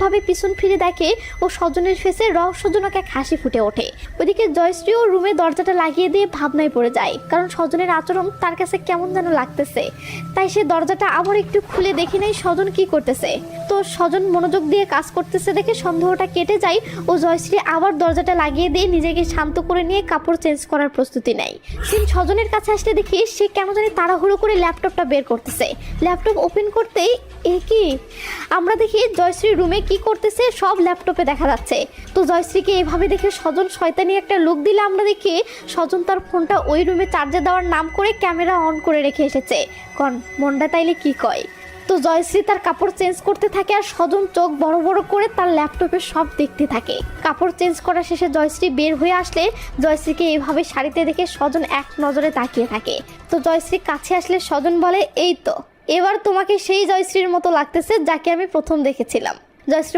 ভাবে পিছন ফিরে দেখে ও স্বজনের ফেসে রহস্যজনক এক হাসি ফুটে ওঠে। ওইদিকে জয়শ্রীও রুমে দরজাটা লাগিয়ে দিয়ে ভাবনায় পড়ে যায়, কারণ স্বজনের আচরণ তার কাছে কেমন যেন লাগতেছে। তাই সে দরজাটা আবার একটু খুলে দেখে নেয় স্বজন কি করতেছে। তো স্বজন মনোযোগ দিয়ে কাজ করতেছে দেখে সন্দেহটা কেটে যায় ও জয়শ্রী আবার দরজাটা লাগিয়ে দিয়ে নিজেকে শান্ত করে নিয়ে কাপড় চেঞ্জ করার প্রস্তুতি নেয়। সিন স্বজনের কাছে আসতে দেখি সে কেন জানি তাড়াহুড়ো করে ল্যাপটপটা বের করতেছে। ল্যাপটপ ওপেন করতেই কি আমরা দেখি জয়শ্রী রুমে কি করতেছে সব ল্যাপটপে দেখা যাচ্ছে। তো জয়শ্রীকে এভাবে দেখে স্বজন শয়তানি একটা লুক দিলে আমরা দেখি স্বজন তার ফোনটা ওই রুমে চার্জে দেওয়ার নাম করে ক্যামেরা অন করে রেখে এসেছে। কন মনটা তাইলে কি কয়। তো জয়শ্রী তার কাপড় চেঞ্জ করতে থাকে আর স্বজন চোখ বড় বড় করে তার ল্যাপটপে সব দেখতে থাকে। কাপড় চেঞ্জ করা শেষে জয়শ্রী বের হয়ে আসলে জয়শ্রীকে এইভাবে শাড়িতে দেখে স্বজন এক নজরে তাকিয়ে থাকে। তো জয়শ্রী কাছে আসলে স্বজন বলে, এই তো এবার তোমাকে সেই জয়শ্রীর মতো লাগতেছে যাকে আমি প্রথম দেখেছিলাম। জয়শ্রী